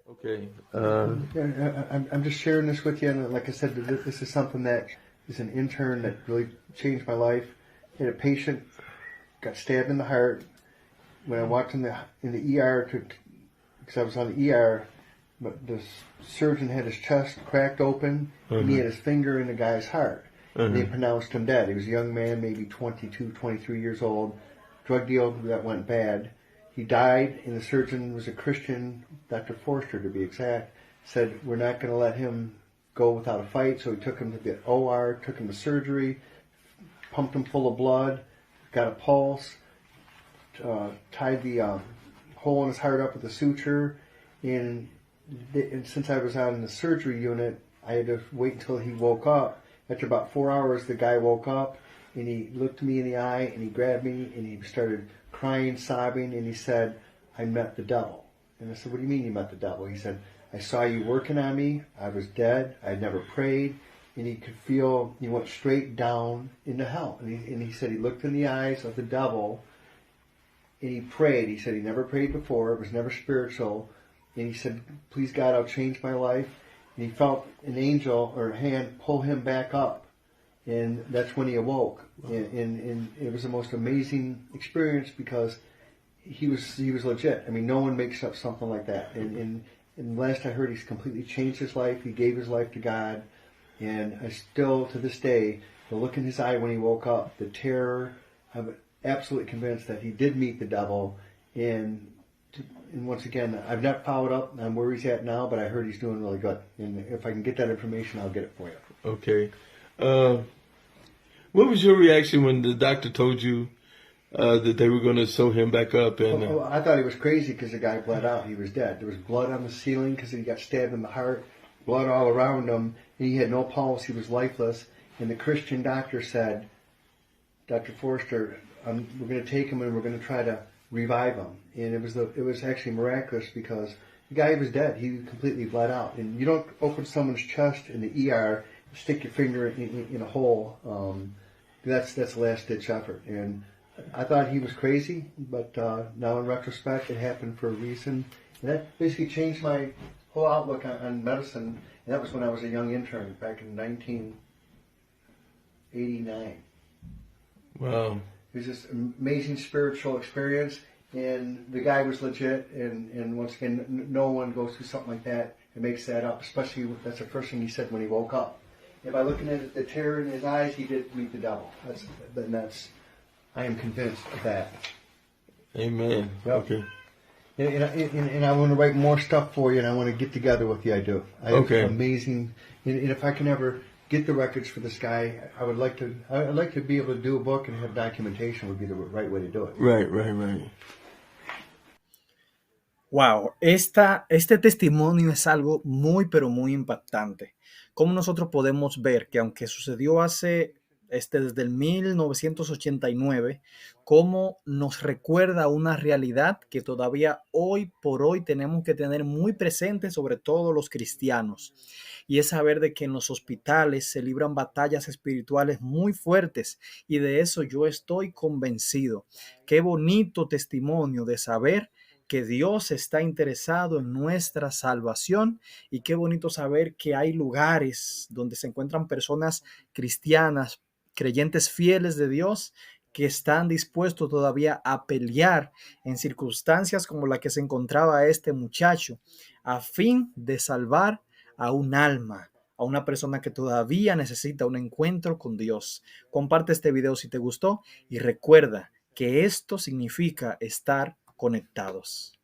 Okay. I'm just sharing this with you, and like I said, this is something that is an intern that really changed my life. Had a patient got stabbed in the heart when I walked in the ER because I was on the ER, but the surgeon had his chest cracked open, and he had his finger in the guy's heart. And they pronounced him dead. He was a young man, maybe 22, 23 years old, drug deal that went bad. He died, and the surgeon was a Christian, Dr. Forster to be exact, said, we're not going to let him go without a fight, so he took him to the OR, took him to surgery, pumped him full of blood, got a pulse, tied the hole in his heart up with a suture, and since I was out in the surgery unit, I had to wait until he woke up. After about 4 hours, the guy woke up, and he looked me in the eye, and he grabbed me, and he started crying, sobbing, and he said, I met the devil. And I said, what do you mean you met the devil? He said, I saw you working on me. I was dead. I'd never prayed. And he could feel, he went straight down into hell. And he said he looked in the eyes of the devil, and he prayed. He said he never prayed before. It was never spiritual. And he said, please God, I'll change my life. And he felt an angel or a hand pull him back up. And that's when he awoke. And it was the most amazing experience because he was legit. I mean, no one makes up something like that. And last I heard, he's completely changed his life. He gave his life to God. And I still, to this day, the look in his eye when he woke up, the terror, I'm absolutely convinced that he did meet the devil. And once again, I've not followed up on where he's at now, but I heard he's doing really good. And if I can get that information, I'll get it for you. Okay. What was your reaction when the doctor told you that they were going to sew him back up? And I thought he was crazy because the guy bled out. He was dead. There was blood on the ceiling because he got stabbed in the heart, blood all around him, and he had no pulse. He was lifeless. And the Christian doctor said, Dr. Forster, we're going to take him and we're going to try to revive him. And it was actually miraculous because the guy was dead. He completely bled out. And you don't open someone's chest in the ER, stick your finger in a hole. That's a last-ditch effort. And I thought he was crazy, but now in retrospect, it happened for a reason. And that basically changed my whole outlook on medicine. And that was when I was a young intern back in 1989. Wow. It was this amazing spiritual experience, and the guy was legit. And once again, no one goes through something like that and makes that up, especially that's the first thing he said when he woke up. And by looking at the terror in his eyes, he did meet the devil. I am convinced of that. Amen. Yep. Okay. And I want to write more stuff for you, and I want to get together with you. I do. I have amazing. And if I can ever get the records for this guy, I'd like to be able to do a book and have documentation. Would be the right way to do it. Right. Wow, este testimonio es algo muy, pero muy impactante. Cómo nosotros podemos ver que aunque sucedió desde el 1989, cómo nos recuerda una realidad que todavía hoy por hoy tenemos que tener muy presente, sobre todo los cristianos. Y es saber de que en los hospitales se libran batallas espirituales muy fuertes, y de eso yo estoy convencido. Qué bonito testimonio de saber que Dios está interesado en nuestra salvación, y qué bonito saber que hay lugares donde se encuentran personas cristianas, creyentes fieles de Dios, que están dispuestos todavía a pelear en circunstancias como la que se encontraba este muchacho, a fin de salvar a un alma, a una persona que todavía necesita un encuentro con Dios. Comparte este video si te gustó y recuerda que esto significa estar conectados.